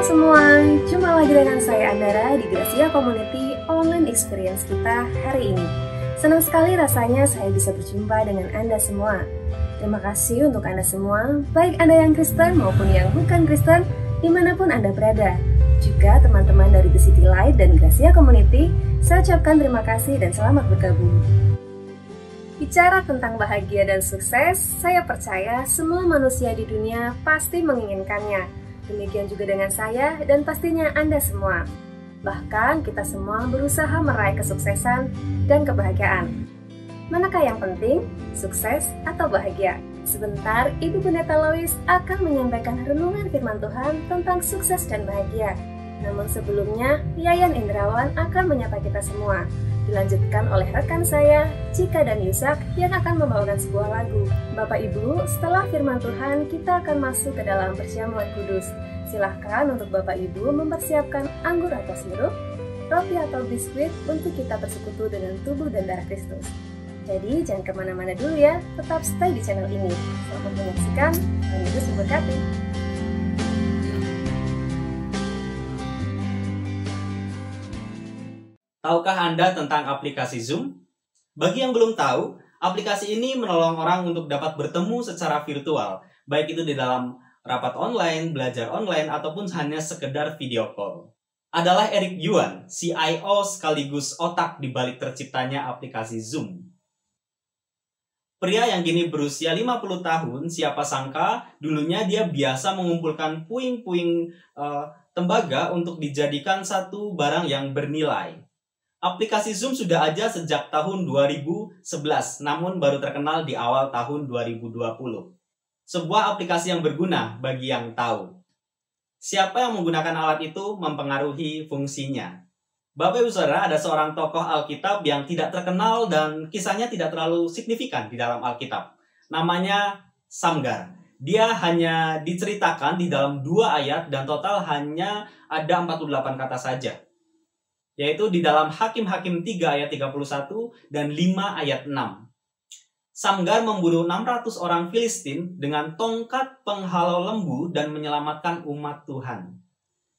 semua, jumpa lagi dengan saya Andara di Gracia Community Online Experience kita hari ini. Senang sekali rasanya saya bisa berjumpa dengan Anda semua. Terima kasih untuk Anda semua, baik Anda yang Kristen maupun yang bukan Kristen, dimanapun Anda berada. Juga teman-teman dari The City Light dan Gracia Community, saya ucapkan terima kasih dan selamat bergabung. Bicara tentang bahagia dan sukses, saya percaya semua manusia di dunia pasti menginginkannya. Demikian juga dengan saya dan pastinya Anda semua. Bahkan kita semua berusaha meraih kesuksesan dan kebahagiaan. Manakah yang penting, sukses atau bahagia? Sebentar, Ibu Pendeta Lois akan menyampaikan renungan firman Tuhan tentang sukses dan bahagia. Namun sebelumnya, Yayan Indrawan akan menyapa kita semua. Dilanjutkan oleh rekan saya, Cika dan Yusak, yang akan membawakan sebuah lagu. Bapak Ibu, setelah firman Tuhan, kita akan masuk ke dalam perjamuan kudus. Silahkan untuk Bapak Ibu mempersiapkan anggur atau sirup, roti atau biskuit untuk kita bersekutu dengan tubuh dan darah Kristus. Jadi jangan kemana-mana dulu ya, tetap stay di channel ini. Selamat menyaksikan, Tuhan Yesus memberkati. Tahukah Anda tentang aplikasi Zoom? Bagi yang belum tahu, aplikasi ini menolong orang untuk dapat bertemu secara virtual, baik itu di dalam rapat online, belajar online, ataupun hanya sekedar video call. Adalah Eric Yuan, CIO sekaligus otak di balik terciptanya aplikasi Zoom. Pria yang kini berusia 50 tahun, siapa sangka dulunya dia biasa mengumpulkan puing-puing tembaga untuk dijadikan satu barang yang bernilai. Aplikasi Zoom sudah ada sejak tahun 2011, namun baru terkenal di awal tahun 2020. Sebuah aplikasi yang berguna bagi yang tahu. Siapa yang menggunakan alat itu mempengaruhi fungsinya. Bapak Ibu Saudara, ada seorang tokoh Alkitab yang tidak terkenal dan kisahnya tidak terlalu signifikan di dalam Alkitab. Namanya Samgar. Dia hanya diceritakan di dalam 2 ayat dan total hanya ada 48 kata saja. Yaitu di dalam Hakim-Hakim 3 ayat 31 dan 5 ayat 6. Samgar membunuh 600 orang Filistin dengan tongkat penghalau lembu dan menyelamatkan umat Tuhan.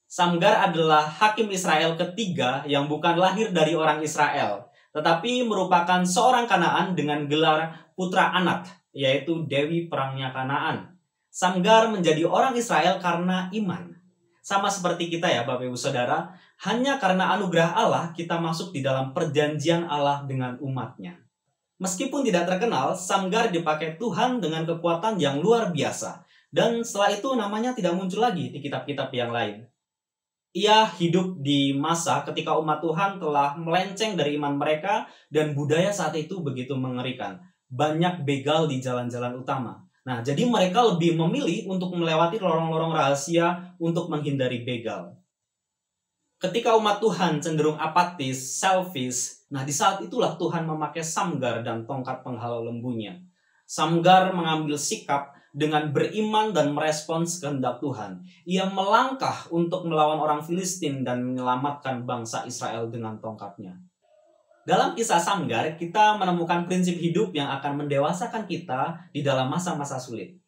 Samgar adalah hakim Israel ketiga yang bukan lahir dari orang Israel, tetapi merupakan seorang Kanaan dengan gelar putra Anak, yaitu Dewi Perangnya Kanaan. Samgar menjadi orang Israel karena iman. Sama seperti kita ya Bapak Ibu Saudara, hanya karena anugerah Allah kita masuk di dalam perjanjian Allah dengan umatnya. Meskipun tidak terkenal, Samgar dipakai Tuhan dengan kekuatan yang luar biasa. Dan setelah itu namanya tidak muncul lagi di kitab-kitab yang lain. Ia hidup di masa ketika umat Tuhan telah melenceng dari iman mereka dan budaya saat itu begitu mengerikan. Banyak begal di jalan-jalan utama. Nah, jadi mereka lebih memilih untuk melewati lorong-lorong rahasia untuk menghindari begal. Ketika umat Tuhan cenderung apatis, selfish, nah di saat itulah Tuhan memakai Samgar dan tongkat penghalau lembunya. Samgar mengambil sikap dengan beriman dan merespons kehendak Tuhan. Ia melangkah untuk melawan orang Filistin dan menyelamatkan bangsa Israel dengan tongkatnya. Dalam kisah Samgar, kita menemukan prinsip hidup yang akan mendewasakan kita di dalam masa-masa sulit.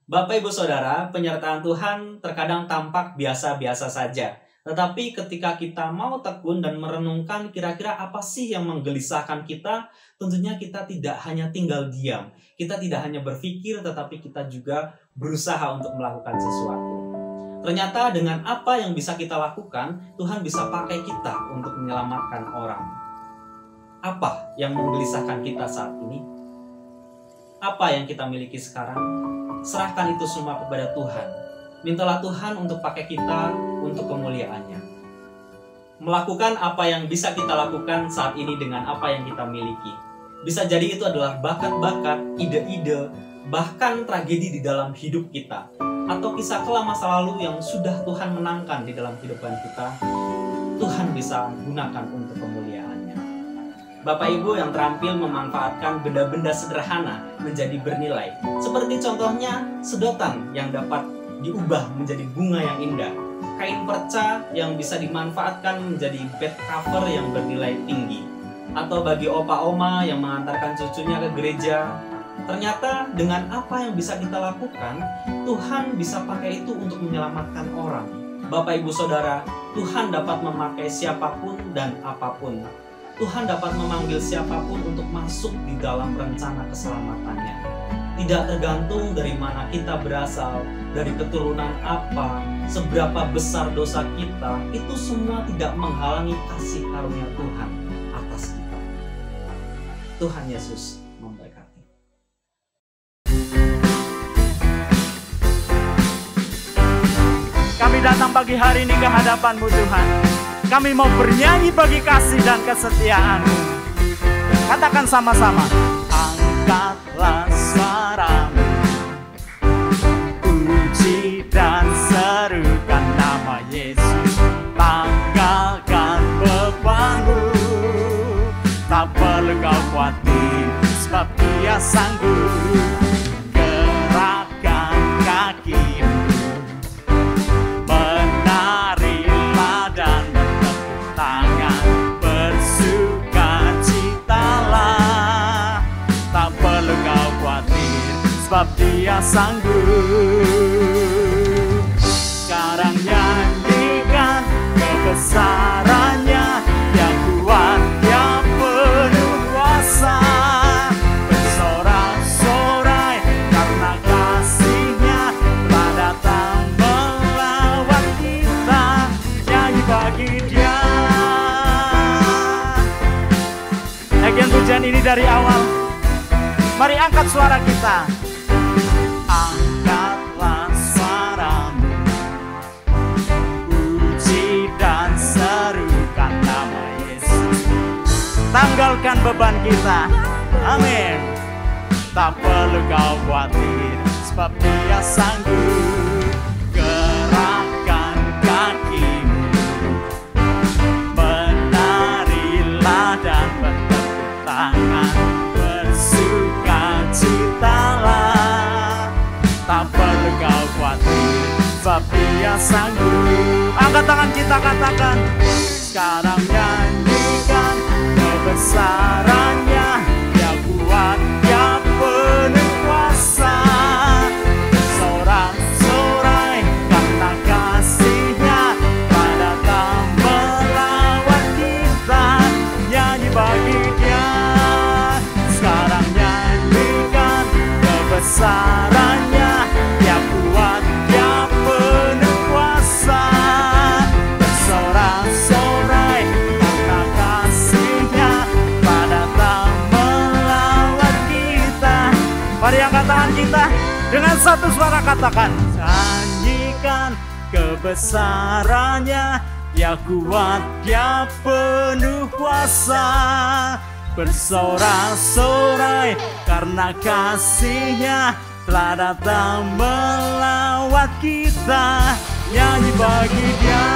Bapak Ibu Saudara, penyertaan Tuhan terkadang tampak biasa-biasa saja. Tetapi ketika kita mau tekun dan merenungkan kira-kira apa sih yang menggelisahkan kita, tentunya kita tidak hanya tinggal diam. Kita tidak hanya berpikir, tetapi kita juga berusaha untuk melakukan sesuatu. Ternyata dengan apa yang bisa kita lakukan, Tuhan bisa pakai kita untuk menyelamatkan orang. Apa yang menggelisahkan kita saat ini? Apa yang kita miliki sekarang? Serahkan itu semua kepada Tuhan. Mintalah Tuhan untuk pakai kita untuk kemuliaannya. Melakukan apa yang bisa kita lakukan saat ini dengan apa yang kita miliki. Bisa jadi itu adalah bakat-bakat, ide-ide, bahkan tragedi di dalam hidup kita. Atau kisah kelam masa lalu yang sudah Tuhan menangkan di dalam kehidupan kita. Tuhan bisa gunakan untuk kemuliaannya. Bapak Ibu yang terampil memanfaatkan benda-benda sederhana menjadi bernilai. Seperti contohnya sedotan yang dapat diubah menjadi bunga yang indah, kain perca yang bisa dimanfaatkan menjadi bed cover yang bernilai tinggi, atau bagi opa-oma yang mengantarkan cucunya ke gereja. Ternyata dengan apa yang bisa kita lakukan, Tuhan bisa pakai itu untuk menyelamatkan orang. Bapak Ibu Saudara, Tuhan dapat memakai siapapun dan apapun. Tuhan dapat memanggil siapapun untuk masuk di dalam rencana keselamatannya. Tidak tergantung dari mana kita berasal, dari keturunan apa, seberapa besar dosa kita, itu semua tidak menghalangi kasih karunia Tuhan atas kita. Tuhan Yesus memberkati. Kami datang pagi hari ini ke hadapan-Mu Tuhan. Kami mau bernyanyi bagi kasih dan kesetiaan-Mu. Katakan sama-sama. Angkatlah suaramu, puji dan serukan nama Yesus. Tanggalkan bebanmu, tak perlu kau khawatir, sebab Dia sanggup. Gerakkan kakimu, menarilah dan bertepuk tangan, bersukacitalah. Tak perlu kau khawatir, sebab Dia sanggup. Sekarang nyanyikan kebesarannya, yang kuat, yang penuh kuasa. Bersorak-sorai karena kasih-Nya telah datang melawat kita. Nyanyi bagi Dia. Bagian pujian ini dari awal. Mari angkat suara kita. Angkatlah suaramu, puji dan serukan nama Yesus. Tanggalkan beban kita. Amin. Tak perlu kau khawatir, sebab Dia sanggup. Gerakkan kakimu, menarilah dan bertepuk tangan, bersukacitalah. Tak perlu kau khawatir, sebab Dia sanggup. Angkat tangan kita, katakan. Sekarang nyanyikan kebesarannya, Dia kuat, Dia penuh kuasa. Sorak-sorai karena kasih-Nya telah datang melawat kita. Nyanyi bagi Dia. Sekarang nyanyikan kebesarannya, Dia kuat, Dia penuh kuasa. Bersorak-sorai karena kasih-Nya telah datang melawat kita. Mari angkat tangan kita dengan satu suara, katakan. Nyanyikan kebesarannya, Dia kuat, Dia penuh kuasa. Bersorak-sorai karena kasih-Nya telah datang melawat kita. Nyanyi bagi Dia.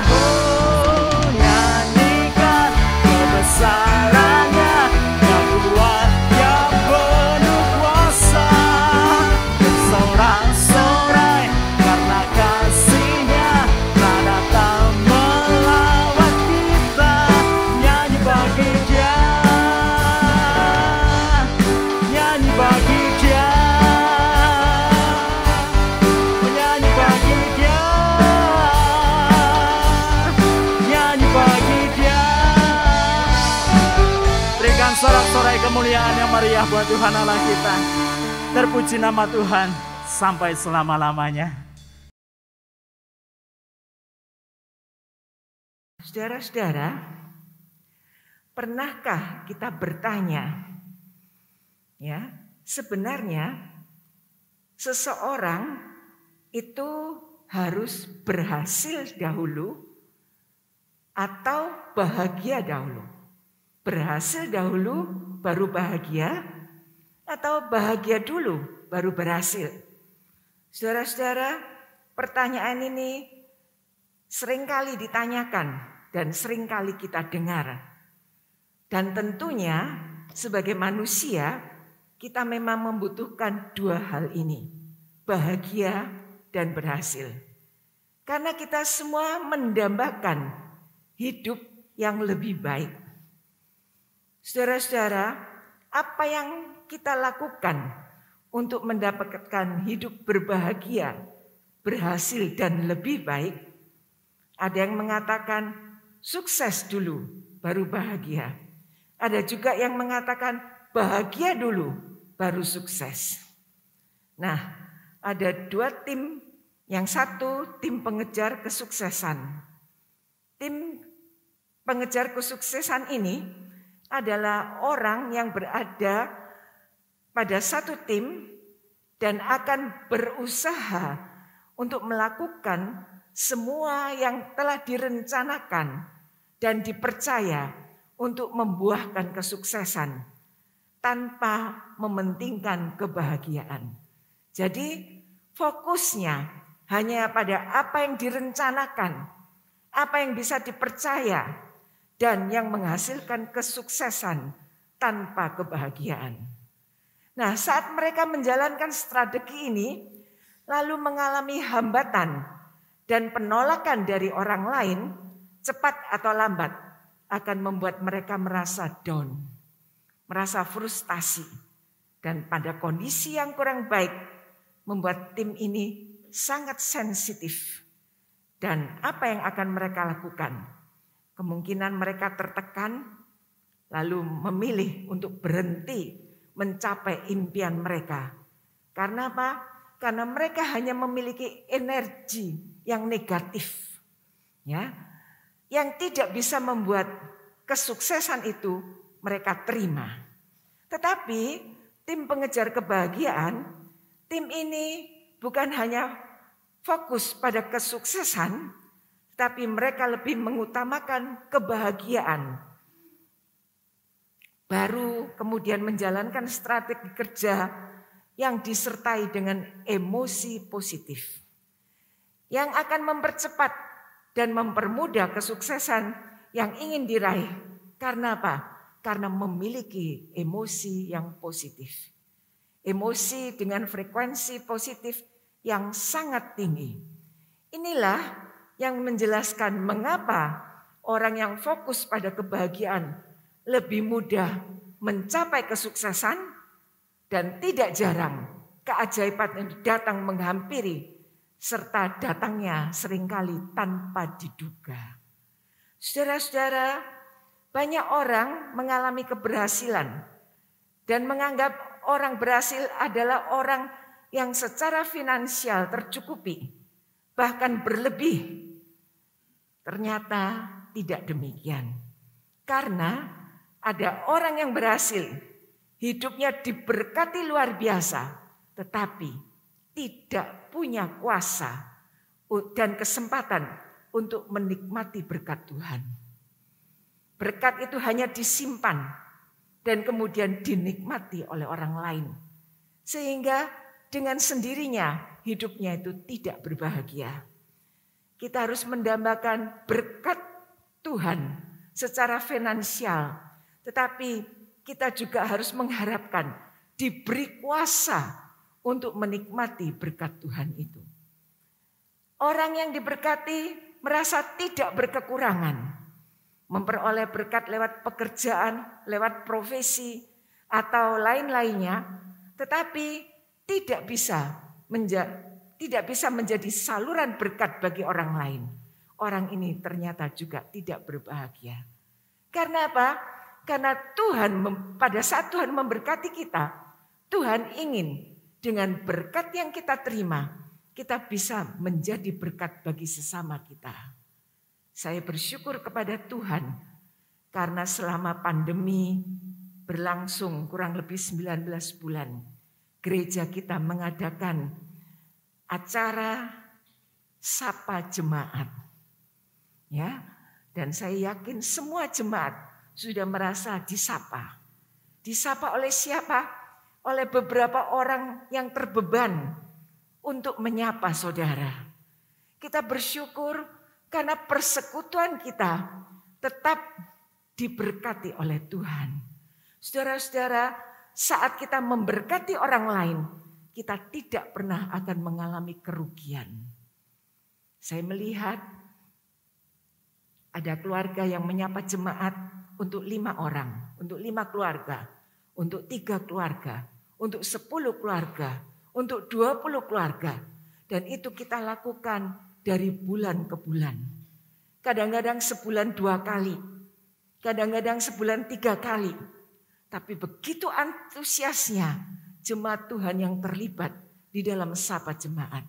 Oh, nyanyikan kebesarannya, Dia kuat, Dia penuh kuasa. Bersorak-sorai karena kasih-Nya telah datang melawat kita. Nyanyi bagi Dia. Nyanyi bagi Dia. Nyanyi bagi Dia. Nyanyi bagi Dia. Berikan sorak-sorai kemuliaan yang meriah buat Tuhan Allah kita. Terpuji nama Tuhan sampai selama-lamanya. Saudara-saudara, pernahkah kita bertanya, ya, sebenarnya seseorang itu harus berhasil dahulu atau bahagia dahulu? Berhasil dahulu baru bahagia, atau bahagia dulu baru berhasil? Saudara-saudara, pertanyaan ini seringkali ditanyakan dan seringkali kita dengar. Dan tentunya sebagai manusia kita memang membutuhkan dua hal ini, bahagia dan berhasil. Karena kita semua mendambakan hidup yang lebih baik. Saudara-saudara, apa yang kita lakukan untuk mendapatkan hidup berbahagia, berhasil dan lebih baik? Ada yang mengatakan sukses dulu baru bahagia. Ada juga yang mengatakan bahagia dulu baru sukses. Nah, ada dua tim. Yang satu tim pengejar kesuksesan. Tim pengejar kesuksesan ini adalah orang yang berada pada satu tim dan akan berusaha untuk melakukan semua yang telah direncanakan dan dipercaya untuk membuahkan kesuksesan tanpa mementingkan kebahagiaan. Jadi fokusnya hanya pada apa yang direncanakan, apa yang bisa dipercaya, dan yang menghasilkan kesuksesan tanpa kebahagiaan. Nah, saat mereka menjalankan strategi ini, lalu mengalami hambatan dan penolakan dari orang lain, cepat atau lambat akan membuat mereka merasa down, merasa frustasi, dan pada kondisi yang kurang baik membuat tim ini sangat sensitif. Dan apa yang akan mereka lakukan? Kemungkinan mereka tertekan, lalu memilih untuk berhenti mencapai impian mereka. Karena apa? Karena mereka hanya memiliki energi yang negatif, ya, yang tidak bisa membuat kesuksesan itu mereka terima. Tetapi tim pengejar kebahagiaan, tim ini bukan hanya fokus pada kesuksesan, tapi mereka lebih mengutamakan kebahagiaan. Baru kemudian menjalankan strategi kerja yang disertai dengan emosi positif, yang akan mempercepat dan mempermudah kesuksesan yang ingin diraih. Karena apa? Karena memiliki emosi yang positif. Emosi dengan frekuensi positif yang sangat tinggi. Inilah yang menjelaskan mengapa orang yang fokus pada kebahagiaan lebih mudah mencapai kesuksesan dan tidak jarang keajaiban yang datang menghampiri serta datangnya seringkali tanpa diduga. Saudara-saudara, banyak orang mengalami keberhasilan dan menganggap orang berhasil adalah orang yang secara finansial tercukupi, bahkan berlebih. Ternyata tidak demikian. Karena ada orang yang berhasil, hidupnya diberkati luar biasa, tetapi tidak punya kuasa dan kesempatan untuk menikmati berkat Tuhan. Berkat itu hanya disimpan dan kemudian dinikmati oleh orang lain. Sehingga dengan sendirinya hidupnya itu tidak berbahagia. Kita harus mendambakan berkat Tuhan secara finansial. Tetapi kita juga harus mengharapkan diberi kuasa untuk menikmati berkat Tuhan itu. Orang yang diberkati merasa tidak berkekurangan. Memperoleh berkat lewat pekerjaan, lewat profesi, atau lain-lainnya. Tetapi tidak bisa menjadi saluran berkat bagi orang lain. Orang ini ternyata juga tidak berbahagia. Karena apa? Karena pada saat Tuhan memberkati kita, Tuhan ingin dengan berkat yang kita terima, kita bisa menjadi berkat bagi sesama kita. Saya bersyukur kepada Tuhan karena selama pandemi berlangsung kurang lebih 19 bulan, gereja kita mengadakan acara sapa jemaat. Ya, dan saya yakin semua jemaat sudah merasa disapa. Disapa oleh siapa? Oleh beberapa orang yang terbeban untuk menyapa saudara. Kita bersyukur karena persekutuan kita tetap diberkati oleh Tuhan. Saudara-saudara, saat kita memberkati orang lain, kita tidak pernah akan mengalami kerugian. Saya melihat ada keluarga yang menyapa jemaat untuk 5 orang, untuk 5 keluarga, untuk 3 keluarga, untuk 10 keluarga, untuk 20 keluarga. Dan itu kita lakukan dari bulan ke bulan. kadang-kadang sebulan 2 kali, kadang-kadang sebulan 3 kali. Tapi begitu antusiasnya jemaat Tuhan yang terlibat di dalam Sapa Jemaat.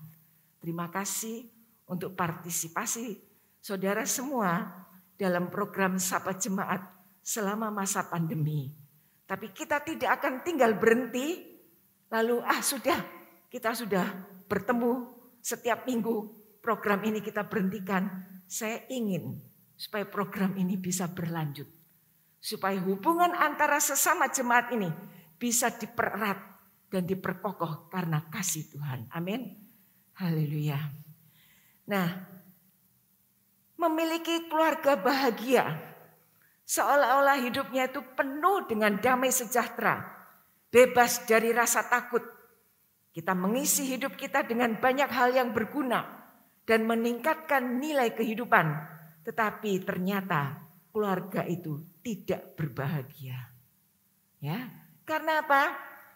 Terima kasih untuk partisipasi saudara semua dalam program Sapa Jemaat selama masa pandemi. Tapi kita tidak akan tinggal berhenti, lalu kita sudah bertemu setiap minggu, program ini kita berhentikan. Saya ingin supaya program ini bisa berlanjut. Supaya hubungan antara sesama jemaat ini bisa dipererat dan diperkokoh karena kasih Tuhan. Amin. Haleluya. Nah, memiliki keluarga bahagia, seolah-olah hidupnya itu penuh dengan damai sejahtera, bebas dari rasa takut. Kita mengisi hidup kita dengan banyak hal yang berguna dan meningkatkan nilai kehidupan. Tetapi ternyata keluarga itu tidak berbahagia. Ya, karena apa?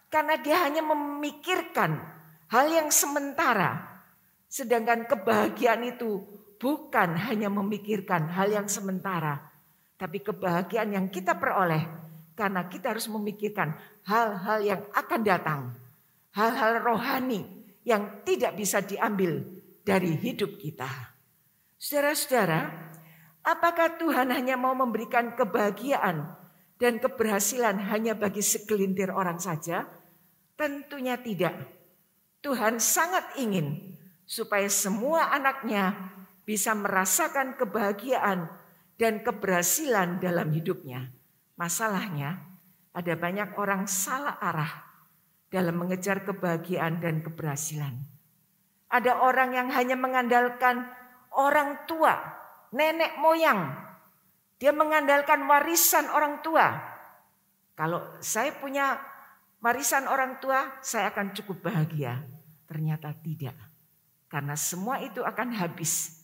Karena dia hanya memikirkan hal yang sementara. Sedangkan kebahagiaan itu bukan hanya memikirkan hal yang sementara, tapi kebahagiaan yang kita peroleh karena kita harus memikirkan hal-hal yang akan datang. Hal-hal rohani yang tidak bisa diambil dari hidup kita. Saudara-saudara, apakah Tuhan hanya mau memberikan kebahagiaan dan keberhasilan hanya bagi segelintir orang saja? Tentunya tidak. Tuhan sangat ingin supaya semua anaknya bisa merasakan kebahagiaan dan keberhasilan dalam hidupnya. Masalahnya, ada banyak orang salah arah dalam mengejar kebahagiaan dan keberhasilan. Ada orang yang hanya mengandalkan orang tua, nenek moyang. Dia mengandalkan warisan orang tua. Kalau saya punya warisan orang tua, saya akan cukup bahagia. Ternyata tidak. Karena semua itu akan habis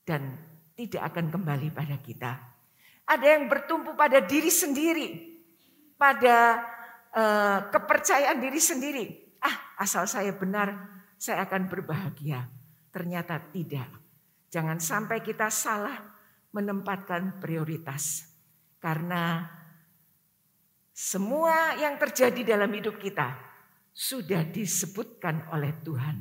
dan tidak akan kembali pada kita. Ada yang bertumpu pada diri sendiri, pada kepercayaan diri sendiri. Asal saya benar, saya akan berbahagia. Ternyata tidak. Jangan sampai kita salah menempatkan prioritas. Karena semua yang terjadi dalam hidup kita sudah disebutkan oleh Tuhan.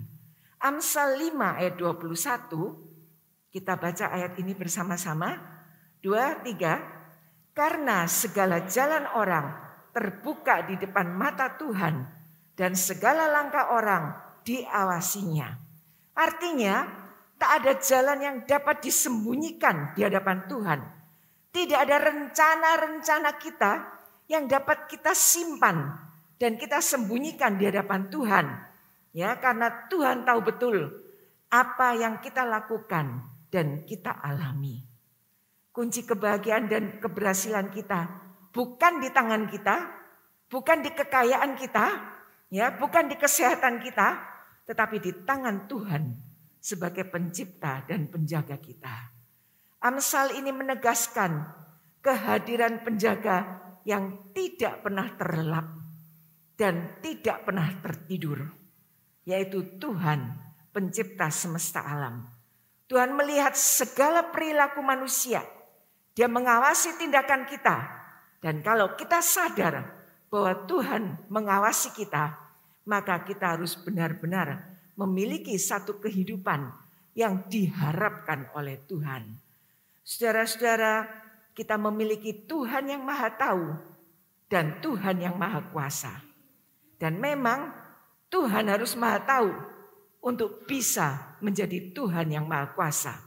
Amsal 5 ayat 21, kita baca ayat ini bersama-sama. 2, 3. Karena segala jalan orang terbuka di depan mata Tuhan dan segala langkah orang diawasinya. Artinya tak ada jalan yang dapat disembunyikan di hadapan Tuhan. Tidak ada rencana-rencana kita yang dapat kita simpan dan kita sembunyikan di hadapan Tuhan. Ya, karena Tuhan tahu betul apa yang kita lakukan dan kita alami. Kunci kebahagiaan dan keberhasilan kita bukan di tangan kita, bukan di kekayaan kita, ya, bukan di kesehatan kita, tetapi di tangan Tuhan sebagai pencipta dan penjaga kita. Amsal ini menegaskan kehadiran penjaga yang tidak pernah terlelap dan tidak pernah tertidur, yaitu Tuhan pencipta semesta alam. Tuhan melihat segala perilaku manusia, Dia mengawasi tindakan kita. Dan kalau kita sadar bahwa Tuhan mengawasi kita, maka kita harus benar-benar memiliki satu kehidupan yang diharapkan oleh Tuhan. Saudara-saudara, kita memiliki Tuhan yang Maha Tahu dan Tuhan yang Maha Kuasa. Dan memang Tuhan harus Maha Tahu untuk bisa menjadi Tuhan yang Maha Kuasa.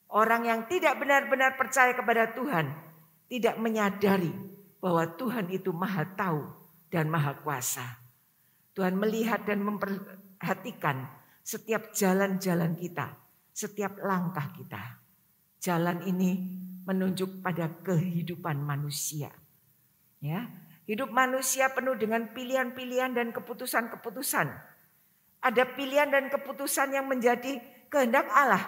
Orang yang tidak benar-benar percaya kepada Tuhan tidak menyadari bahwa Tuhan itu Maha Tahu dan Maha Kuasa. Tuhan melihat dan memperhatikan setiap jalan-jalan kita, setiap langkah kita. Jalan ini menunjuk pada kehidupan manusia. Ya, hidup manusia penuh dengan pilihan-pilihan dan keputusan-keputusan. Ada pilihan dan keputusan yang menjadi kehendak Allah,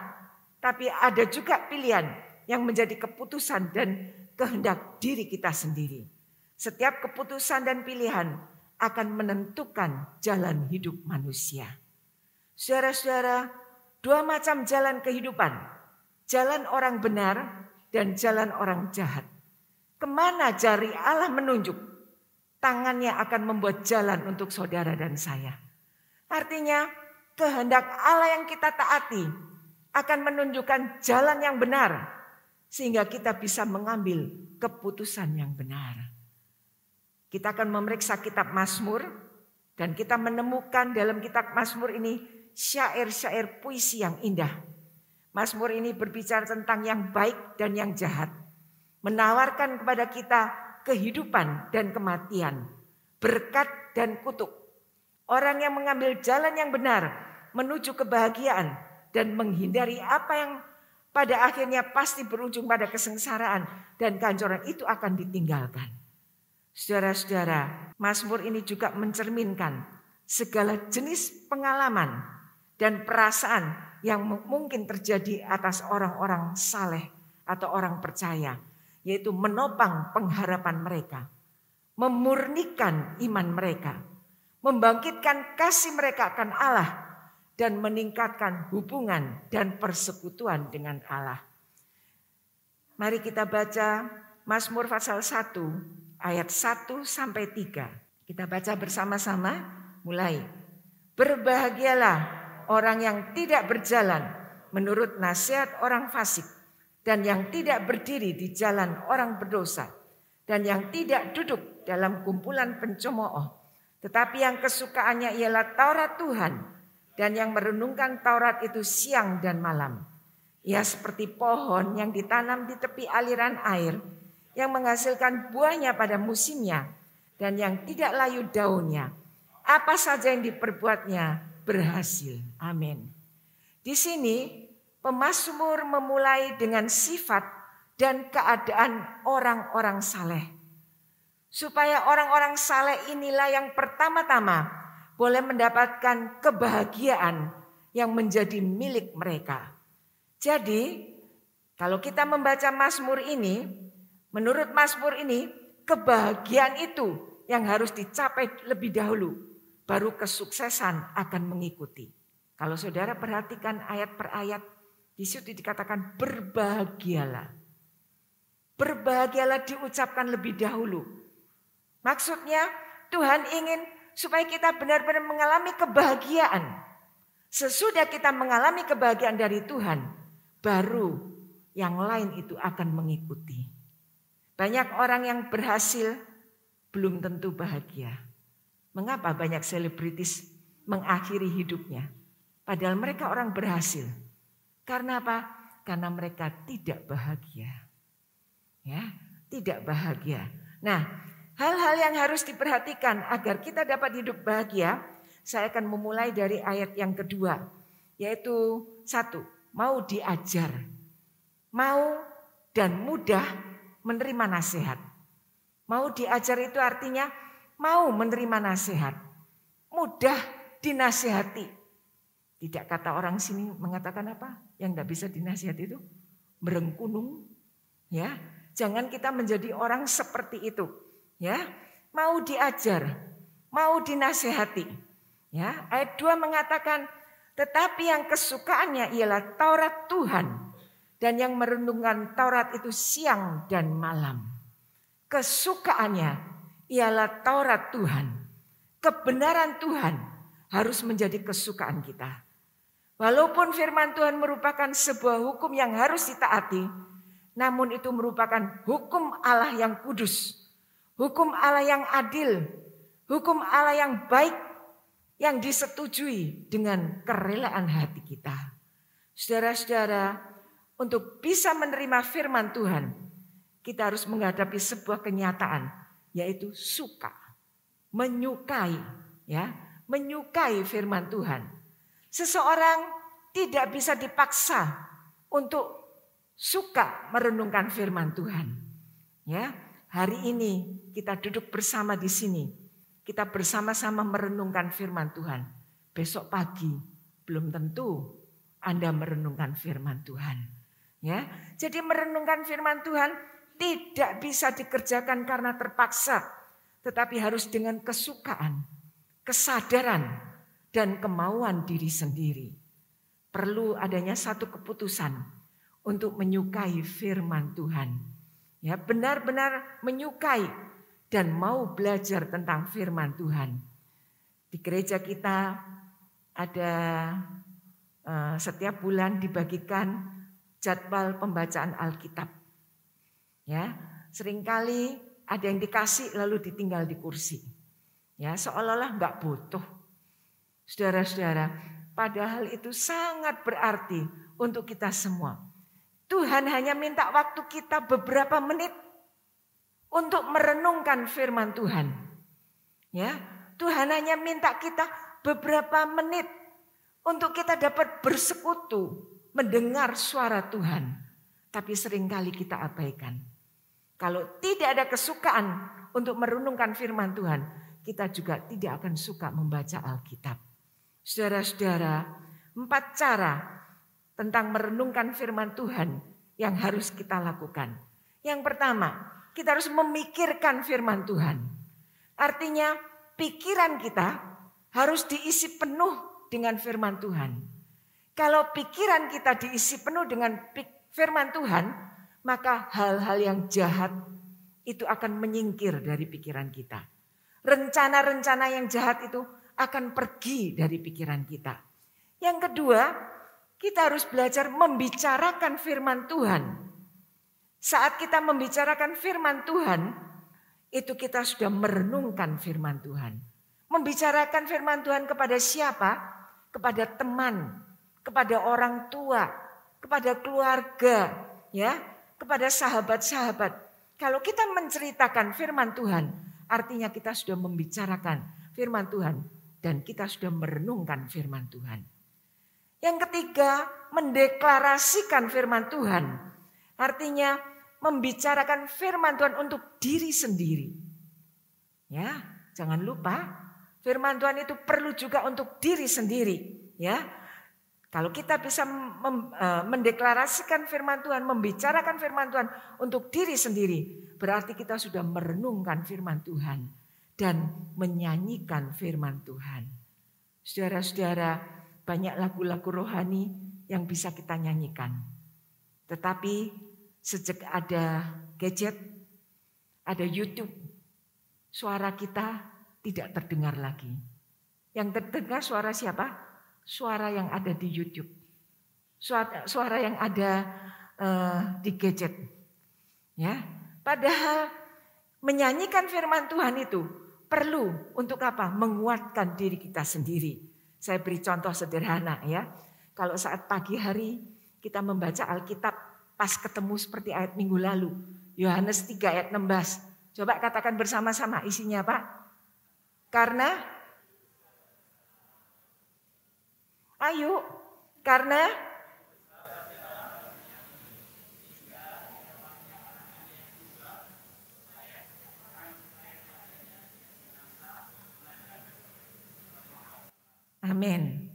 tapi ada juga pilihan yang menjadi keputusan dan kehendak diri kita sendiri. Setiap keputusan dan pilihan akan menentukan jalan hidup manusia. Saudara-saudara, 2 macam jalan kehidupan. jalan orang benar dan jalan orang jahat. Kemana jari Allah menunjuk, tangannya akan membuat jalan untuk saudara dan saya. Artinya kehendak Allah yang kita taati akan menunjukkan jalan yang benar, sehingga kita bisa mengambil keputusan yang benar. Kita akan memeriksa kitab Mazmur dan kita menemukan dalam kitab Mazmur ini syair-syair puisi yang indah. Mazmur ini berbicara tentang yang baik dan yang jahat. Menawarkan kepada kita kehidupan dan kematian, berkat dan kutuk. Orang yang mengambil jalan yang benar menuju kebahagiaan dan menghindari apa yang pada akhirnya pasti berujung pada kesengsaraan dan kehancuran itu akan ditinggalkan. Saudara-saudara, Mazmur ini juga mencerminkan segala jenis pengalaman dan perasaan yang mungkin terjadi atas orang-orang saleh atau orang percaya, yaitu menopang pengharapan mereka, memurnikan iman mereka, membangkitkan kasih mereka akan Allah, dan meningkatkan hubungan dan persekutuan dengan Allah. Mari kita baca Mazmur pasal 1 ayat 1 sampai 3. Kita baca bersama-sama, mulai. Berbahagialah orang yang tidak berjalan menurut nasihat orang fasik, dan yang tidak berdiri di jalan orang berdosa, dan yang tidak duduk dalam kumpulan pencemooh, tetapi yang kesukaannya ialah Taurat Tuhan, dan yang merenungkan Taurat itu siang dan malam. Ia seperti pohon yang ditanam di tepi aliran air, yang menghasilkan buahnya pada musimnya, dan yang tidak layu daunnya. Apa saja yang diperbuatnya berhasil. Amin. Di sini pemazmur memulai dengan sifat dan keadaan orang-orang saleh. Supaya orang-orang saleh inilah yang pertama-tama boleh mendapatkan kebahagiaan yang menjadi milik mereka. Jadi kalau kita membaca Mazmur ini, menurut Mazmur ini, kebahagiaan itu yang harus dicapai lebih dahulu, baru kesuksesan akan mengikuti. Kalau saudara perhatikan ayat per ayat, di situ dikatakan berbahagialah. Berbahagialah diucapkan lebih dahulu. Maksudnya Tuhan ingin supaya kita benar-benar mengalami kebahagiaan. Sesudah kita mengalami kebahagiaan dari Tuhan, baru yang lain itu akan mengikuti. Banyak orang yang berhasil belum tentu bahagia. Mengapa banyak selebritis mengakhiri hidupnya? Padahal mereka orang berhasil. Karena apa? Karena mereka tidak bahagia. Ya, tidak bahagia. Nah, hal-hal yang harus diperhatikan agar kita dapat hidup bahagia, saya akan memulai dari ayat yang kedua. Yaitu 1, mau diajar. Mau dan mudah menerima nasihat. Mau diajar itu artinya mau menerima nasihat. Mudah dinasihati. Tidak kata orang sini mengatakan apa? Yang tidak bisa dinasihati itu merengkunung. Ya, jangan kita menjadi orang seperti itu. Ya, mau diajar, mau dinasihati. Ya, ayat 2 mengatakan, tetapi yang kesukaannya ialah Taurat Tuhan. Dan yang merenungkan Taurat itu siang dan malam. Kesukaannya ialah Taurat Tuhan. Kebenaran Tuhan harus menjadi kesukaan kita. Walaupun firman Tuhan merupakan sebuah hukum yang harus ditaati, namun itu merupakan hukum Allah yang kudus. Hukum Allah yang adil. Hukum Allah yang baik, yang disetujui dengan kerelaan hati kita. Saudara-saudara, untuk bisa menerima firman Tuhan, kita harus menghadapi sebuah kenyataan, yaitu suka, menyukai, ya, menyukai firman Tuhan. Seseorang tidak bisa dipaksa untuk suka merenungkan firman Tuhan. Ya, hari ini kita duduk bersama di sini, kita bersama-sama merenungkan firman Tuhan. Besok pagi belum tentu Anda merenungkan firman Tuhan. Ya, jadi merenungkan firman Tuhan tidak bisa dikerjakan karena terpaksa, tetapi harus dengan kesukaan, kesadaran, dan kemauan diri sendiri. Perlu adanya satu keputusan untuk menyukai firman Tuhan. Ya, benar-benar menyukai dan mau belajar tentang firman Tuhan. Di gereja kita ada setiap bulan dibagikan jadwal pembacaan Alkitab. Ya, seringkali ada yang dikasih lalu ditinggal di kursi. Ya, seolah-olah enggak butuh. Saudara-saudara, padahal itu sangat berarti untuk kita semua. Tuhan hanya minta waktu kita beberapa menit untuk merenungkan firman Tuhan. Ya, Tuhan hanya minta kita beberapa menit untuk kita dapat bersekutu, mendengar suara Tuhan. Tapi seringkali kita abaikan. Kalau tidak ada kesukaan untuk merenungkan firman Tuhan, kita juga tidak akan suka membaca Alkitab. Saudara-saudara, 4 cara tentang merenungkan firman Tuhan yang harus kita lakukan. Yang pertama, kita harus memikirkan firman Tuhan. Artinya pikiran kita harus diisi penuh dengan firman Tuhan. Kalau pikiran kita diisi penuh dengan firman Tuhan, maka hal-hal yang jahat itu akan menyingkir dari pikiran kita. Rencana-rencana yang jahat itu akan pergi dari pikiran kita. Yang kedua, kita harus belajar membicarakan firman Tuhan. Saat kita membicarakan firman Tuhan, itu kita sudah merenungkan firman Tuhan. Membicarakan firman Tuhan kepada siapa? Kepada teman, kepada orang tua, kepada keluarga, ya, kepada sahabat-sahabat. Kalau kita menceritakan firman Tuhan, artinya kita sudah membicarakan firman Tuhan dan kita sudah merenungkan firman Tuhan. Yang ketiga, mendeklarasikan firman Tuhan. Artinya membicarakan firman Tuhan untuk diri sendiri. Ya, jangan lupa firman Tuhan itu perlu juga untuk diri sendiri, ya. Kalau kita bisa mendeklarasikan firman Tuhan, membicarakan firman Tuhan untuk diri sendiri, berarti kita sudah merenungkan firman Tuhan dan menyanyikan firman Tuhan. Saudara-saudara, banyak lagu-lagu rohani yang bisa kita nyanyikan. Tetapi sejak ada gadget, ada YouTube, suara kita tidak terdengar lagi. Yang terdengar suara siapa? Suara yang ada di YouTube. Suara yang ada di gadget. Ya, padahal menyanyikan firman Tuhan itu perlu untuk apa? Menguatkan diri kita sendiri. Saya beri contoh sederhana ya. Kalau saat pagi hari kita membaca Alkitab pas ketemu seperti ayat minggu lalu. Yohanes 3 ayat 16. Coba katakan bersama-sama isinya Pak. Karena amin.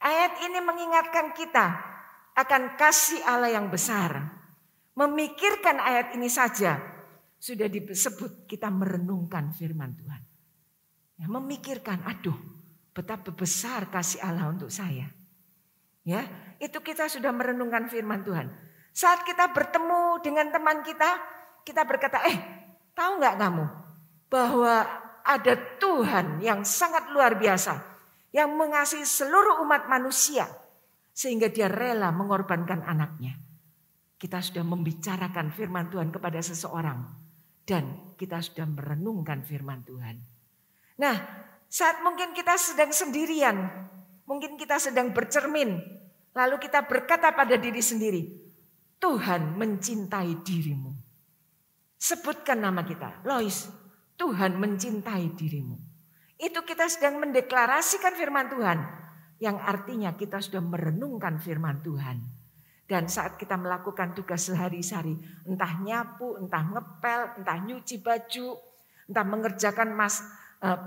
Ayat ini mengingatkan kita akan kasih Allah yang besar. Memikirkan ayat ini saja sudah disebut kita merenungkan firman Tuhan. Ya, memikirkan, aduh, betapa besar kasih Allah untuk saya. Ya, itu kita sudah merenungkan firman Tuhan. Saat kita bertemu dengan teman kita berkata, tahu nggak kamu bahwa ada Tuhan yang sangat luar biasa. Yang mengasihi seluruh umat manusia. Sehingga dia rela mengorbankan anaknya. Kita sudah membicarakan firman Tuhan kepada seseorang. Dan kita sudah merenungkan firman Tuhan. Nah, saat mungkin kita sedang sendirian. Mungkin kita sedang bercermin. Lalu kita berkata pada diri sendiri. Tuhan mencintai dirimu. Sebutkan nama kita. Lois, Tuhan mencintai dirimu. Itu kita sedang mendeklarasikan firman Tuhan. Yang artinya kita sudah merenungkan firman Tuhan. Dan saat kita melakukan tugas sehari-hari. Entah nyapu, entah ngepel, entah nyuci baju. Entah mengerjakan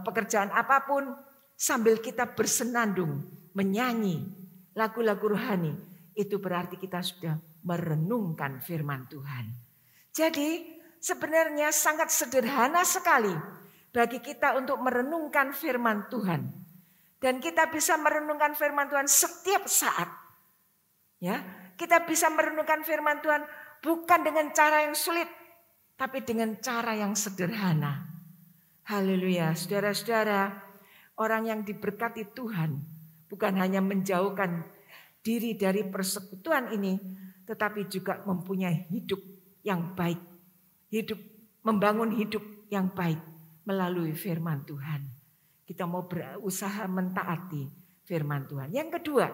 pekerjaan apapun. Sambil kita bersenandung, menyanyi lagu-lagu rohani. Itu berarti kita sudah merenungkan firman Tuhan. Jadi sebenarnya sangat sederhana sekali. Bagi kita untuk merenungkan firman Tuhan. Dan kita bisa merenungkan firman Tuhan setiap saat. Ya, Kita bisa merenungkan firman Tuhan bukan dengan cara yang sulit, tapi dengan cara yang sederhana. Haleluya, saudara-saudara, orang yang diberkati Tuhan bukan hanya menjauhkan diri dari persekutuan ini, tetapi juga mempunyai hidup yang baik. Membangun hidup yang baik melalui firman Tuhan. Kita mau berusaha mentaati firman Tuhan. Yang kedua,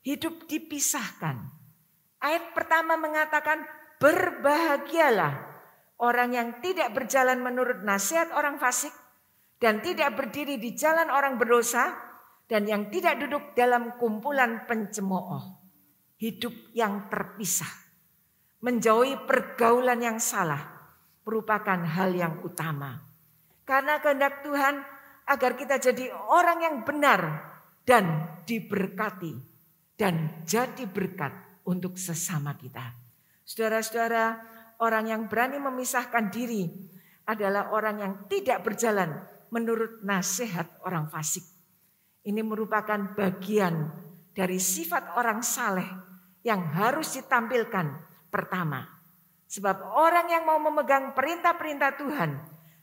hidup dipisahkan. Ayat pertama mengatakan, berbahagialah orang yang tidak berjalan menurut nasihat orang fasik, dan tidak berdiri di jalan orang berdosa, dan yang tidak duduk dalam kumpulan pencemooh. Hidup yang terpisah, menjauhi pergaulan yang salah, merupakan hal yang utama. Karena kehendak Tuhan agar kita jadi orang yang benar dan diberkati dan jadi berkat untuk sesama kita. Saudara-saudara, orang yang berani memisahkan diri adalah orang yang tidak berjalan menurut nasihat orang fasik. Ini merupakan bagian dari sifat orang saleh yang harus ditampilkan pertama. Sebab orang yang mau memegang perintah-perintah Tuhan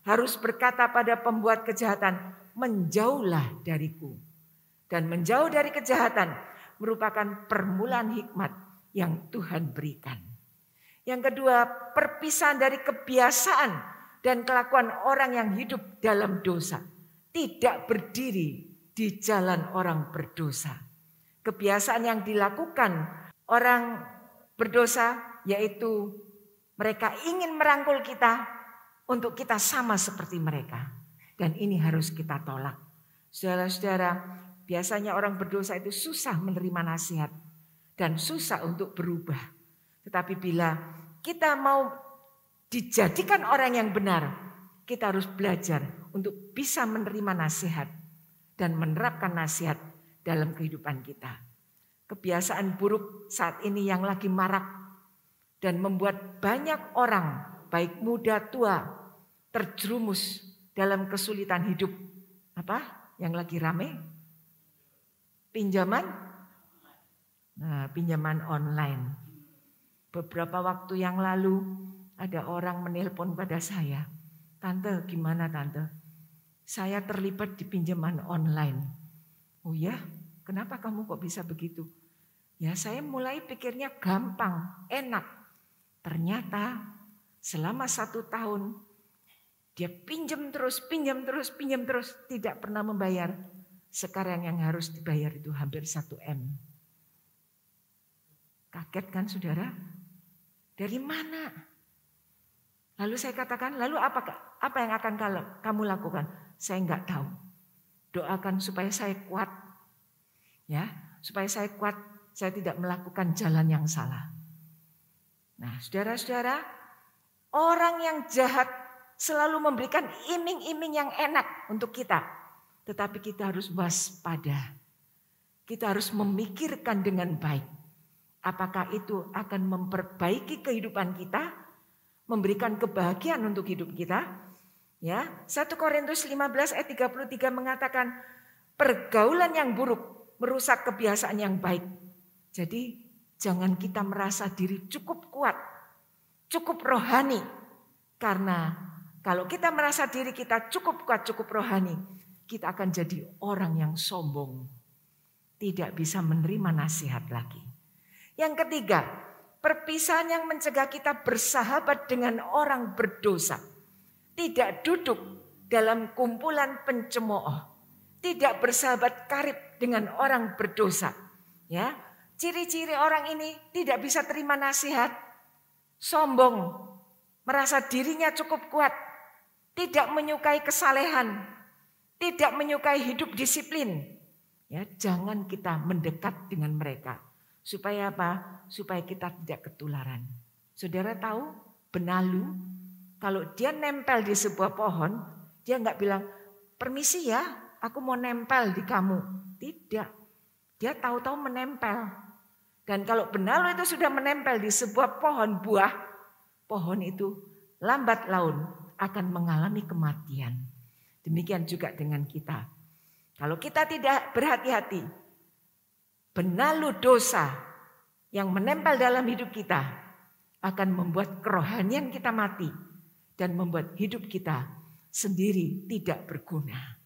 harus berkata pada pembuat kejahatan, menjauhlah dariku. Dan menjauh dari kejahatan merupakan permulaan hikmat yang Tuhan berikan. Yang kedua, perpisahan dari kebiasaan dan kelakuan orang yang hidup dalam dosa. Tidak berdiri di jalan orang berdosa. Kebiasaan yang dilakukan orang berdosa yaitu mereka ingin merangkul kita untuk kita sama seperti mereka. Dan ini harus kita tolak. Saudara-saudara, biasanya orang berdosa itu susah menerima nasihat. Dan susah untuk berubah. Tetapi bila kita mau dijadikan orang yang benar, kita harus belajar untuk bisa menerima nasihat. Dan menerapkan nasihat dalam kehidupan kita. Kebiasaan buruk saat ini yang lagi marak. Dan membuat banyak orang, baik muda tua, terjerumus dalam kesulitan hidup. Apa yang lagi rame? Pinjaman? Nah, pinjaman online. Beberapa waktu yang lalu ada orang menelpon pada saya. Tante, gimana tante? Saya terlibat di pinjaman online. Oh ya, kenapa kamu kok bisa begitu? Ya saya mulai pikirnya gampang, enak. Ternyata selama 1 tahun dia pinjam terus, tidak pernah membayar. Sekarang yang harus dibayar itu hampir 1 M. Kaget kan saudara? Dari mana? Lalu saya katakan, lalu apa yang akan kamu lakukan? Saya enggak tahu. Doakan supaya saya kuat. Ya, supaya saya kuat, saya tidak melakukan jalan yang salah. Nah, saudara-saudara, orang yang jahat selalu memberikan iming-iming yang enak untuk kita. Tetapi kita harus waspada. Kita harus memikirkan dengan baik. Apakah itu akan memperbaiki kehidupan kita? Memberikan kebahagiaan untuk hidup kita? Ya, 1 Korintus 15 ayat 33 mengatakan, pergaulan yang buruk merusak kebiasaan yang baik. Jadi jangan kita merasa diri cukup kuat, cukup rohani. Karena kalau kita merasa diri kita cukup kuat, cukup rohani, kita akan jadi orang yang sombong. Tidak bisa menerima nasihat lagi. Yang ketiga, perpisahan yang mencegah kita bersahabat dengan orang berdosa. Tidak duduk dalam kumpulan pencemooh. Tidak bersahabat karib dengan orang berdosa. Ya, ciri-ciri orang ini tidak bisa terima nasihat, sombong, merasa dirinya cukup kuat, tidak menyukai kesalehan, tidak menyukai hidup disiplin. Ya, jangan kita mendekat dengan mereka. Supaya apa? Supaya kita tidak ketularan. Saudara tahu benalu, kalau dia nempel di sebuah pohon, dia nggak bilang, permisi ya, aku mau nempel di kamu. Tidak, dia tahu-tahu menempel. Dan kalau benalu itu sudah menempel di sebuah pohon buah, pohon itu lambat laun akan mengalami kematian. Demikian juga dengan kita. Kalau kita tidak berhati-hati, benalu dosa yang menempel dalam hidup kita akan membuat kerohanian kita mati dan membuat hidup kita sendiri tidak berguna.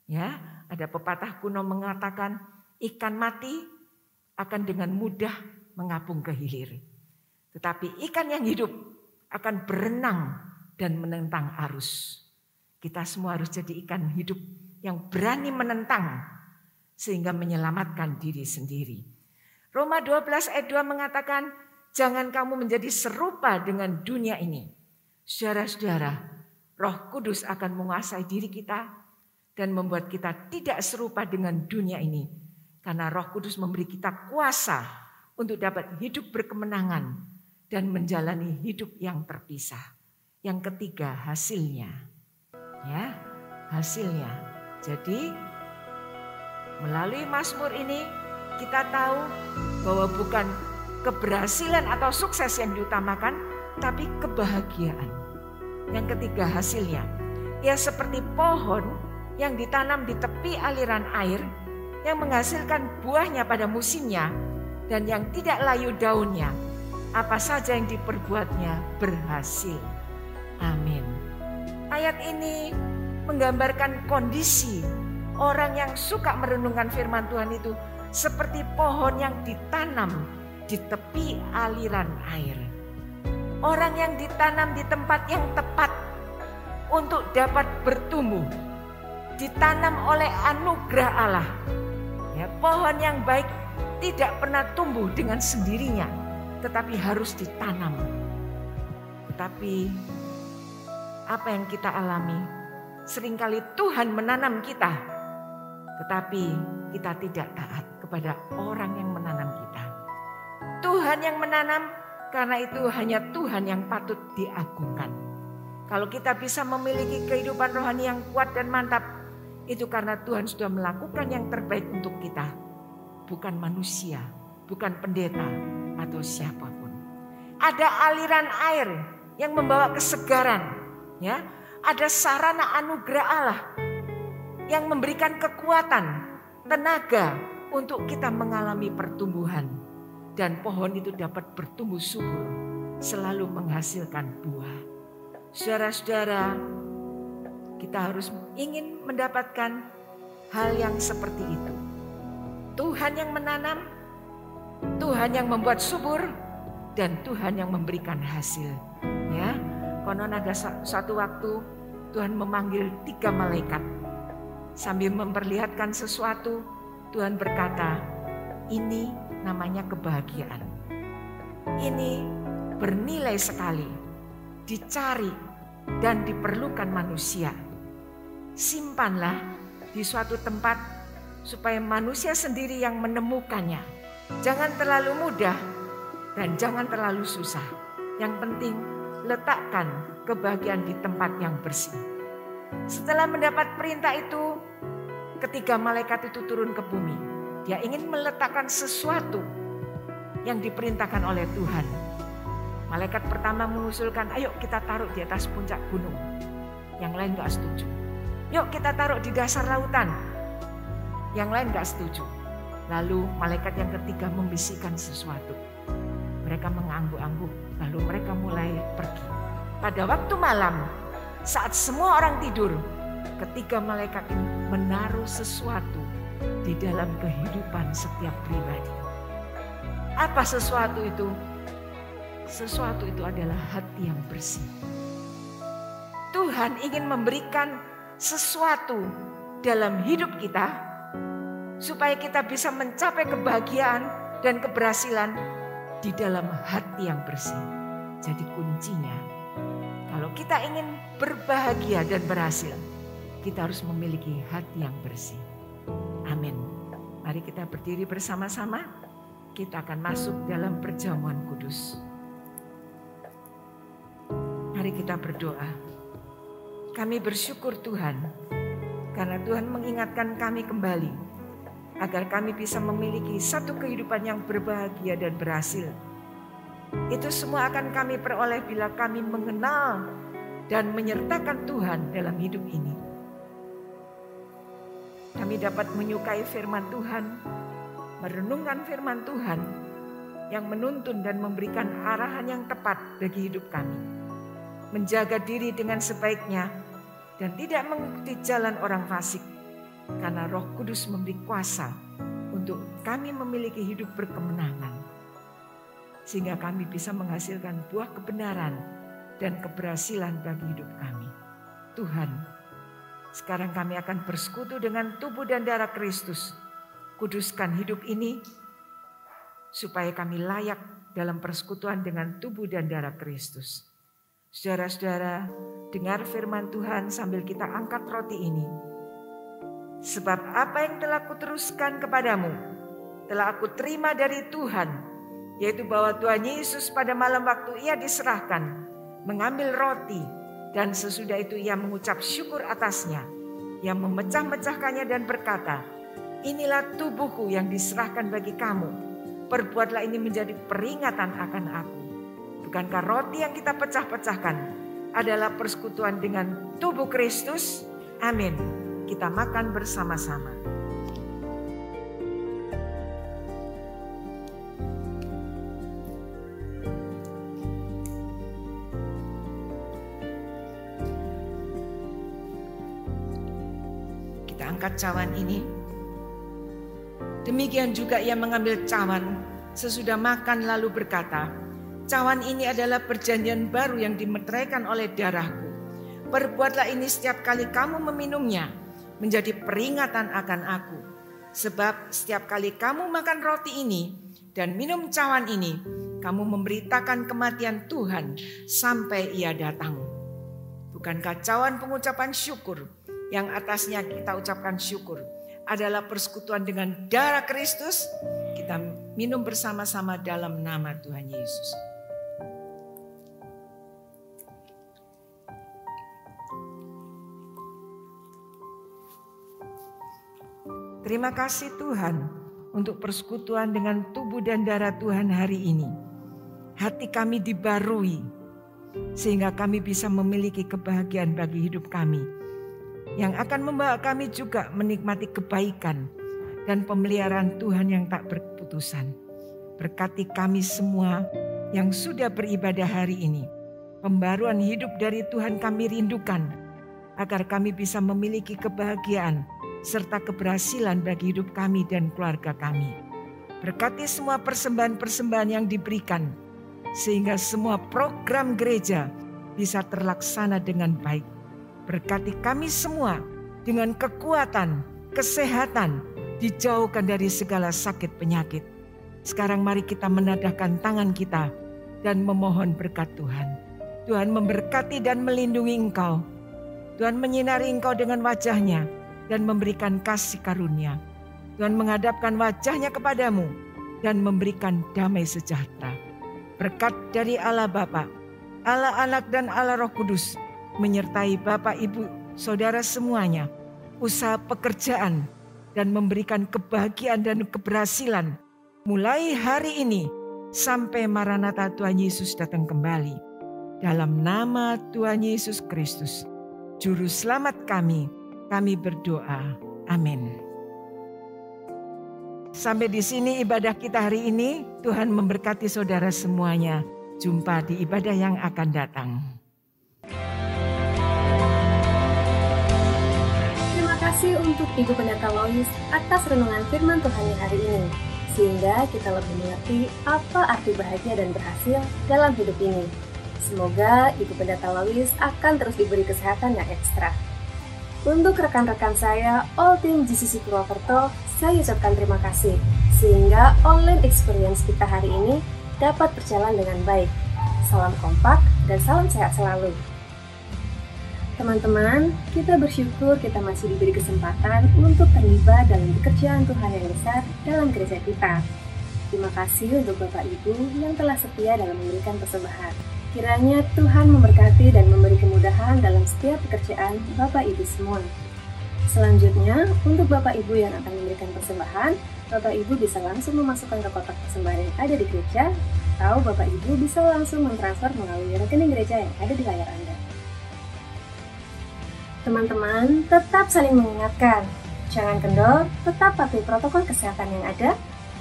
Ya, ada pepatah kuno mengatakan ikan mati akan dengan mudah mengapung ke hilir. Tetapi ikan yang hidup akan berenang dan menentang arus. Kita semua harus jadi ikan hidup yang berani menentang sehingga menyelamatkan diri sendiri. Roma 12 ayat 2 mengatakan, jangan kamu menjadi serupa dengan dunia ini. Saudara-saudara, Roh Kudus akan menguasai diri kita dan membuat kita tidak serupa dengan dunia ini. Karena Roh Kudus memberi kita kuasa untuk dapat hidup berkemenangan dan menjalani hidup yang terpisah. Yang ketiga, hasilnya. Ya, hasilnya. Jadi melalui Mazmur ini kita tahu bahwa bukan keberhasilan atau sukses yang diutamakan, tapi kebahagiaan. Yang ketiga, hasilnya. Ya, seperti pohon yang ditanam di tepi aliran air yang menghasilkan buahnya pada musimnya dan yang tidak layu daunnya. Apa saja yang diperbuatnya berhasil. Amin. Ayat ini menggambarkan kondisi orang yang suka merenungkan firman Tuhan itu seperti pohon yang ditanam di tepi aliran air. Orang yang ditanam di tempat yang tepat untuk dapat bertumbuh. Ditanam oleh anugerah Allah. Ya, pohon yang baik tidak pernah tumbuh dengan sendirinya, tetapi harus ditanam. Tetapi apa yang kita alami? Seringkali Tuhan menanam kita, tetapi kita tidak taat kepada orang yang menanam kita. Tuhan yang menanam, karena itu hanya Tuhan yang patut diagungkan. Kalau kita bisa memiliki kehidupan rohani yang kuat dan mantap, itu karena Tuhan sudah melakukan yang terbaik untuk kita. Bukan manusia, bukan pendeta atau siapapun. Ada aliran air yang membawa kesegaran. Ya, ada sarana anugerah Allah yang memberikan kekuatan, tenaga untuk kita mengalami pertumbuhan. Dan pohon itu dapat bertumbuh subur, selalu menghasilkan buah. Saudara-saudara, kita harus ingin mendapatkan hal yang seperti itu. Tuhan yang menanam, Tuhan yang membuat subur, dan Tuhan yang memberikan hasil. Ya, konon ada suatu waktu Tuhan memanggil 3 malaikat. Sambil memperlihatkan sesuatu, Tuhan berkata, ini namanya kebahagiaan. Ini bernilai sekali, dicari dan diperlukan manusia. Simpanlah di suatu tempat supaya manusia sendiri yang menemukannya. Jangan terlalu mudah dan jangan terlalu susah. Yang penting letakkan kebahagiaan di tempat yang bersih. Setelah mendapat perintah itu, ketiga malaikat itu turun ke bumi. Dia ingin meletakkan sesuatu yang diperintahkan oleh Tuhan. Malaikat pertama mengusulkan, ayo kita taruh di atas puncak gunung. Yang lain gak setuju. Yuk kita taruh di dasar lautan. Yang lain gak setuju. Lalu malaikat yang ketiga membisikkan sesuatu. Mereka mengangguk-angguk, lalu mereka mulai pergi. Pada waktu malam, saat semua orang tidur, ketiga malaikat ini menaruh sesuatu di dalam kehidupan setiap pribadi. Apa sesuatu itu? Sesuatu itu adalah hati yang bersih. Tuhan ingin memberikan sesuatu dalam hidup kita supaya kita bisa mencapai kebahagiaan dan keberhasilan di dalam hati yang bersih. Jadi kuncinya, kalau kita ingin berbahagia dan berhasil, kita harus memiliki hati yang bersih. Amin. Mari kita berdiri bersama-sama. Kita akan masuk dalam perjamuan kudus. Mari kita berdoa. Kami bersyukur Tuhan, karena Tuhan mengingatkan kami kembali, agar kami bisa memiliki satu kehidupan yang berbahagia dan berhasil. Itu semua akan kami peroleh bila kami mengenal dan menyertakan Tuhan dalam hidup ini. Kami dapat menyukai firman Tuhan, merenungkan firman Tuhan, yang menuntun dan memberikan arahan yang tepat bagi hidup kami. Menjaga diri dengan sebaiknya dan tidak mengikuti jalan orang fasik, karena Roh Kudus memberi kuasa untuk kami memiliki hidup berkemenangan, sehingga kami bisa menghasilkan buah kebenaran dan keberhasilan bagi hidup kami. Tuhan, sekarang kami akan bersekutu dengan tubuh dan darah Kristus. Kuduskan hidup ini supaya kami layak dalam persekutuan dengan tubuh dan darah Kristus. Saudara-saudara, dengar firman Tuhan sambil kita angkat roti ini. Sebab apa yang telah kuteruskan kepadamu, telah aku terima dari Tuhan, yaitu bahwa Tuhan Yesus pada malam waktu ia diserahkan, mengambil roti, dan sesudah itu ia mengucap syukur atasnya. Ia memecah-mecahkannya dan berkata, inilah tubuhku yang diserahkan bagi kamu. Perbuatlah ini menjadi peringatan akan aku. Bukankah roti yang kita pecah-pecahkan adalah persekutuan dengan tubuh Kristus? Amin. Kita makan bersama-sama. Kita angkat cawan ini. Demikian juga ia mengambil cawan sesudah makan lalu berkata, cawan ini adalah perjanjian baru yang dimeteraikan oleh darahku. Perbuatlah ini setiap kali kamu meminumnya, menjadi peringatan akan aku. Sebab setiap kali kamu makan roti ini dan minum cawan ini, kamu memberitakan kematian Tuhan sampai ia datang. Bukankah cawan pengucapan syukur yang atasnya kita ucapkan syukur adalah persekutuan dengan darah Kristus? Kita minum bersama-sama dalam nama Tuhan Yesus. Terima kasih Tuhan untuk persekutuan dengan tubuh dan darah Tuhan hari ini. Hati kami dibarui sehingga kami bisa memiliki kebahagiaan bagi hidup kami, yang akan membawa kami juga menikmati kebaikan dan pemeliharaan Tuhan yang tak berkeputusan. Berkati kami semua yang sudah beribadah hari ini. Pembaruan hidup dari Tuhan kami rindukan, agar kami bisa memiliki kebahagiaan serta keberhasilan bagi hidup kami dan keluarga kami. Berkati semua persembahan-persembahan yang diberikan, sehingga semua program gereja bisa terlaksana dengan baik. Berkati kami semua dengan kekuatan, kesehatan, dijauhkan dari segala sakit penyakit. Sekarang mari kita menadahkan tangan kita dan memohon berkat Tuhan. Tuhan memberkati dan melindungi engkau. Tuhan menyinari engkau dengan wajah-Nya dan memberikan kasih karunia. Tuhan menghadapkan wajah-Nya kepadamu dan memberikan damai sejahtera. Berkat dari Allah Bapa, Allah Anak dan Allah Roh Kudus menyertai Bapak, Ibu, Saudara semuanya, usaha pekerjaan, dan memberikan kebahagiaan dan keberhasilan mulai hari ini sampai Maranatha Tuhan Yesus datang kembali. Dalam nama Tuhan Yesus Kristus, Juru Selamat kami berdoa. Amin. Sampai di sini ibadah kita hari ini. Tuhan memberkati saudara semuanya. Jumpa di ibadah yang akan datang. Terima kasih untuk Ibu Pendeta Lois atas renungan firman Tuhan hari ini. Sehingga kita lebih mengerti apa arti bahagia dan berhasil dalam hidup ini. Semoga Ibu Pendeta Lois akan terus diberi kesehatan yang ekstra. Untuk rekan-rekan saya, all tim GCC Purwokerto, saya ucapkan terima kasih. Sehingga online experience kita hari ini dapat berjalan dengan baik. Salam kompak dan salam sehat selalu. Teman-teman, kita bersyukur kita masih diberi kesempatan untuk terlibat dalam pekerjaan Tuhan yang besar dalam gereja kita. Terima kasih untuk Bapak Ibu yang telah setia dalam memberikan persembahan. Kiranya Tuhan memberkati dan memberi kemudahan dalam setiap pekerjaan Bapak Ibu semua. Selanjutnya, untuk Bapak Ibu yang akan memberikan persembahan, Bapak Ibu bisa langsung memasukkan ke kotak persembahan yang ada di gereja, atau Bapak Ibu bisa langsung mentransfer melalui rekening gereja yang ada di layar Anda. Teman-teman, tetap saling mengingatkan. Jangan kendor, tetap patuhi protokol kesehatan yang ada.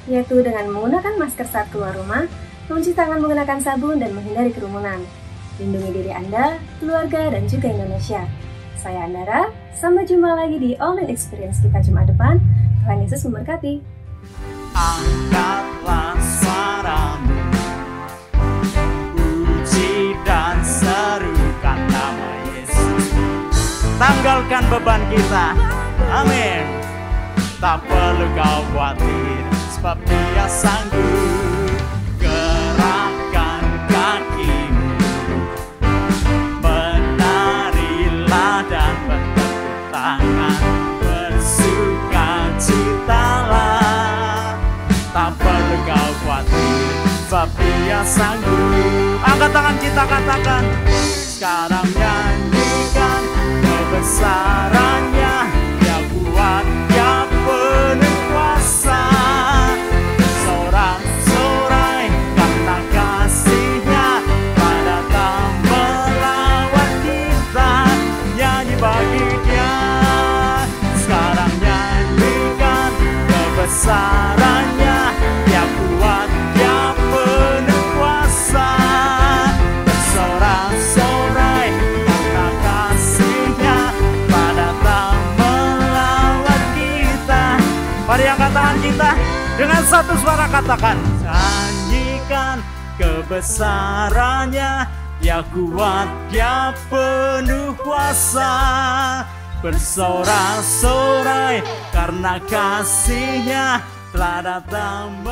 yaitu dengan menggunakan masker saat keluar rumah, mencuci tangan menggunakan sabun, dan menghindari kerumunan. Lindungi diri Anda, keluarga, dan juga Indonesia. Saya Andara, sampai jumpa lagi di Online Experience kita Jumat depan. Tuhan Yesus memberkati. Angkatlah suaramu, puji dan serukan nama Yesus. Tanggalkan beban kita, amin. Tak perlu kau khawatir, sebab Dia sanggup. Gerakkan kakimu, menarilah dan bertepuk tangan, bersukacitalah. Tak perlu kau khawatir, sebab Dia sanggup. Angkat tangan kita, katakan, sekarang nyanyikan kebesarannya. Dia kuat, Dia penuh kuasa. Sorak-sorai karena kasih-Nya, pada tak melawan kita. Nyanyi bagi Dia, sekarang nyanyikan kebesarannya. Dia kuat, Dia penuh kuasa. Bersorak-sorai karena kasih-Nya, pada tak melawan kita. Mari angkat tangan kita, dengan satu suara katakan, nyanyikan kebesarannya. Dia kuat, Dia penuh kuasa. Bersorak-sorai karena kasih-Nya telah datang.